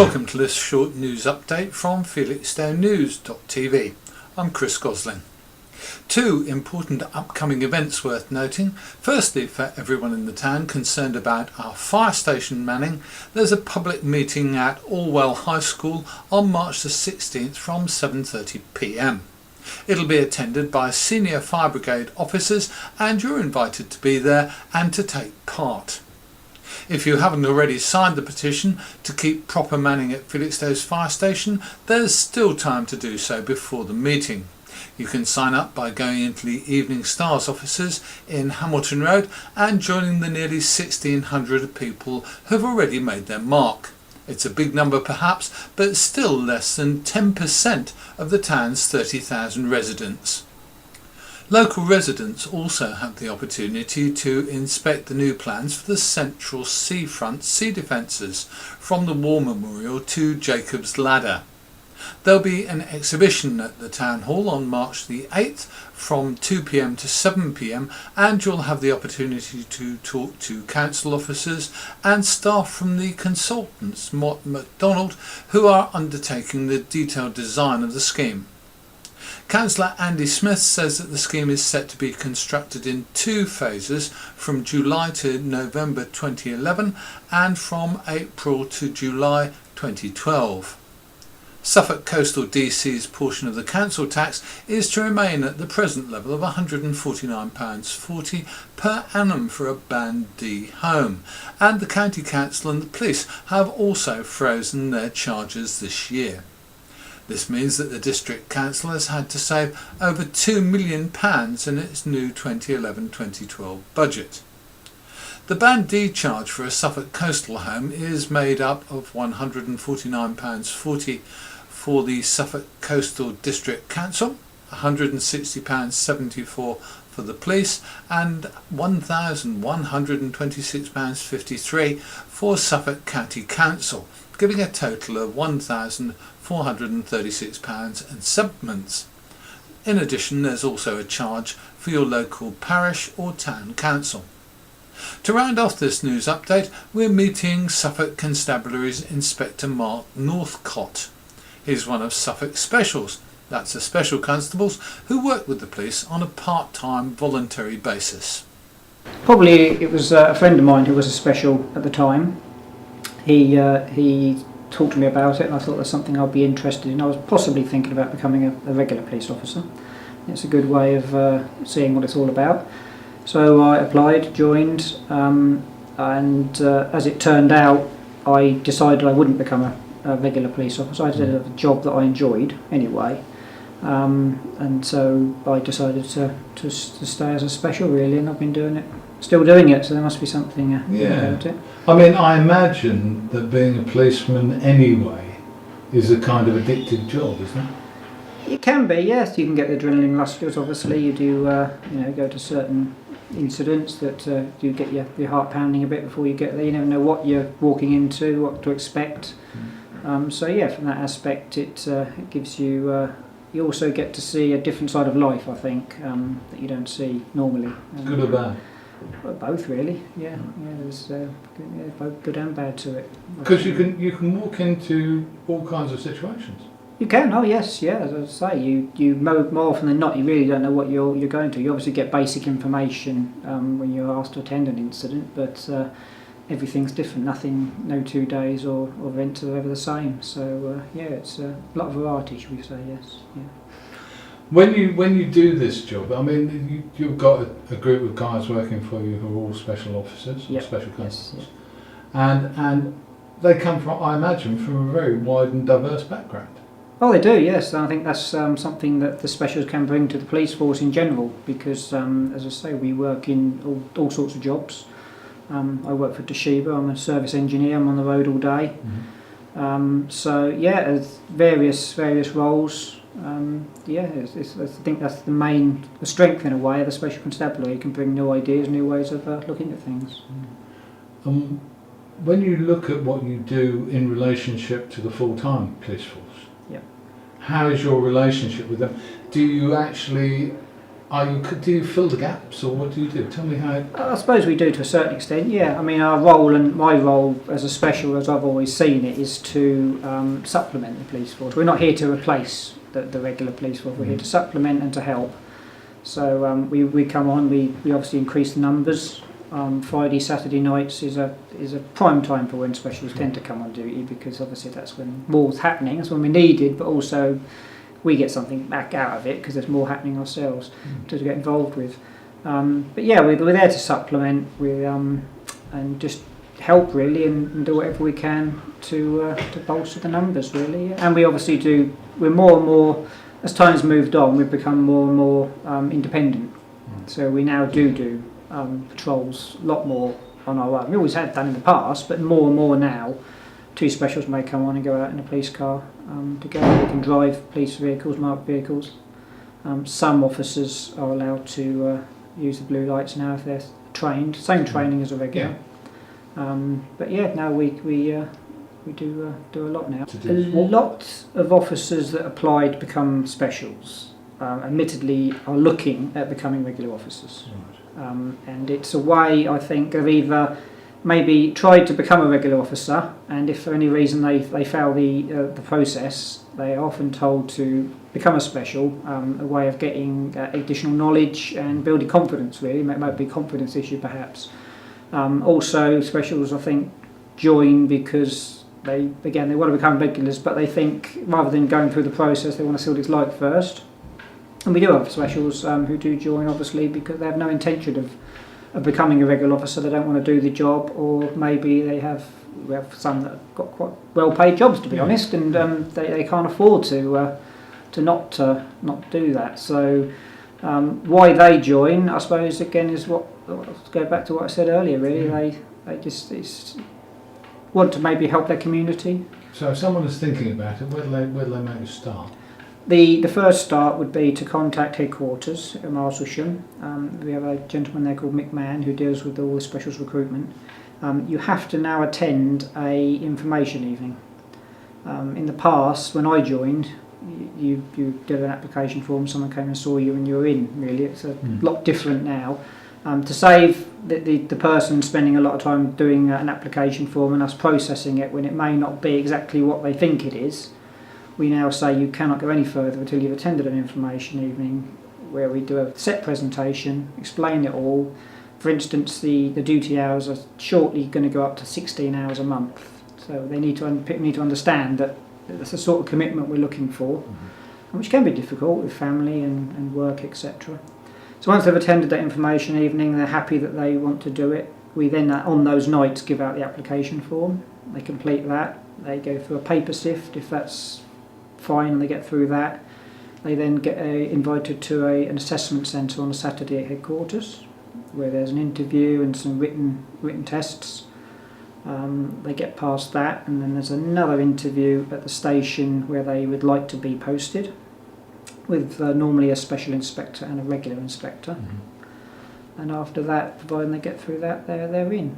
Welcome to this short news update from Felixstowe I'm Chris Gosling. Two important upcoming events worth noting. Firstly, for everyone in the town concerned about our fire station manning, there's a public meeting at Orwell High School on March the 16th from 7:30 p.m. It'll be attended by senior fire brigade officers and you're invited to be there and to take part. If you haven't already signed the petition to keep proper manning at Felixstowe's fire station, there's still time to do so before the meeting. You can sign up by going into the Evening Stars offices in Hamilton Road and joining the nearly 1,600 people who've already made their mark. It's a big number perhaps, but still less than 10% of the town's 30,000 residents. Local residents also had the opportunity to inspect the new plans for the central seafront sea defences from the War Memorial to Jacob's Ladder. There'll be an exhibition at the Town Hall on March the 8th from 2 p.m. to 7 p.m. and you'll have the opportunity to talk to council officers and staff from the consultants Mott MacDonald who are undertaking the detailed design of the scheme. Councillor Andy Smith says that the scheme is set to be constructed in two phases from July to November 2011 and from April to July 2012. Suffolk Coastal DC's portion of the council tax is to remain at the present level of £149.40 per annum for a Band D home, and the County Council and the police have also frozen their charges this year. This means that the District Council has had to save over £2 million in its new 2011-2012 budget. The Band D charge for a Suffolk coastal home is made up of £149.40 for the Suffolk Coastal District Council, £160.74 for the police and £1,126.53 for Suffolk County Council, giving a total of £1,436.07. In addition, there's also a charge for your local parish or town council. To round off this news update, we're meeting Suffolk Constabulary's Inspector Mark Northcott. He's one of Suffolk's specials. That's the special constables who work with the police on a part-time voluntary basis. Probably it was a friend of mine who was a special at the time. He talked to me about it and I thought that's something I'd be interested in. I was possibly thinking about becoming a regular police officer. It's a good way of seeing what it's all about. So I applied, joined, and as it turned out I decided I wouldn't become a regular police officer. I did a job that I enjoyed anyway, and so I decided to stay as a special really, and I've been doing it. Still doing it, so there must be something about it. I mean, I imagine that being a policeman anyway is a kind of addictive job, isn't it? It can be, yes. You can get the adrenaline rush. Obviously, you do, go to certain incidents that you get your heart pounding a bit before you get there. You never know what you're walking into, what to expect. So yeah, from that aspect, it gives you. You also get to see a different side of life, I think, that you don't see normally. Good or bad? Both really, yeah. There's both good and bad to it. Because you can walk into all kinds of situations. You can, oh yes, yeah. As I say, you more often than not, you really don't know what you're going to. You obviously get basic information when you're asked to attend an incident, but everything's different. No 2 days or events are ever the same. So it's a lot of variety, should we say? Yes, yeah. When you do this job, I mean, you've got a group of guys working for you who are all special officers, or special constables, and they come from, I imagine, from a very wide and diverse background. Oh, they do, yes. I think that's something that the specials can bring to the police force in general, because, as I say, we work in all sorts of jobs. I work for Toshiba. I'm a service engineer. I'm on the road all day. Mm-hmm. Various roles. I think that's the strength in a way of the special constabulary. You can bring new ideas, new ways of looking at things. When you look at what you do in relationship to the full-time police force, how is your relationship with them? Do you actually do you fill the gaps, or what do you do? Tell me how. I suppose we do to a certain extent, yeah. I mean, our role and my role as a special, as I've always seen it, is to supplement the police force. We're not here to replace the regular police force, we're here to supplement and to help. So we come on, we obviously increase the numbers. Friday, Saturday nights is a prime time for when specials tend to come on duty, because obviously that's when more's happening, that's when we're needed, but also we get something back out of it because there's more happening ourselves to get involved with. But yeah, we're there to supplement and just help really, and do whatever we can to bolster the numbers really. And we obviously do. We're more and more, as time's moved on, we've become more and more independent. So we now do patrols a lot more on our own. We always had done in the past, but more and more now. 2 specials may come on and go out in a police car together. We can drive police vehicles, marked vehicles. Some officers are allowed to use the blue lights now if they're trained. Same training as a regular. Yeah. But yeah, now we do a lot now. A lot of officers that apply to become specials, admittedly, are looking at becoming regular officers. Right. And it's a way, I think, of either maybe tried to become a regular officer, and if for any reason they fail the process, they are often told to become a special, a way of getting additional knowledge and building confidence really. It might be a confidence issue perhaps. Also specials I think join because they want to become regulars, but they think rather than going through the process they want to see what it's like first. And we do have specials who do join obviously because they have no intention of becoming a regular officer. They don't want to do the job, or maybe we have some that have got quite well paid jobs to be honest, and they can't afford to not do that. So why they join, I suppose again is let's go back to what I said earlier really. They just want to maybe help their community. So if someone is thinking about it, where do they make a start? The first start would be to contact headquarters at Martlesham. We have a gentleman there called Mick Mann who deals with all the specials recruitment. You have to now attend a information evening. In the past, when I joined, you did an application form, someone came and saw you and you were in, really. It's a lot different now. To save the person spending a lot of time doing an application form and us processing it when it may not be exactly what they think it is, we now say you cannot go any further until you've attended an information evening where we do a set presentation, explain it all. For instance, the duty hours are shortly going to go up to 16 hours a month. So they need to understand that that's the sort of commitment we're looking for, which can be difficult with family and work, etc. So once they've attended that information evening, they're happy that they want to do it. We then, on those nights, give out the application form. They complete that. They go through a paper sift if that's fine and they get through that. They then get invited to an assessment centre on a Saturday at headquarters where there's an interview and some written tests. They get past that, and then there's another interview at the station where they would like to be posted with normally a special inspector and a regular inspector. And after that, providing they get through that, they're in.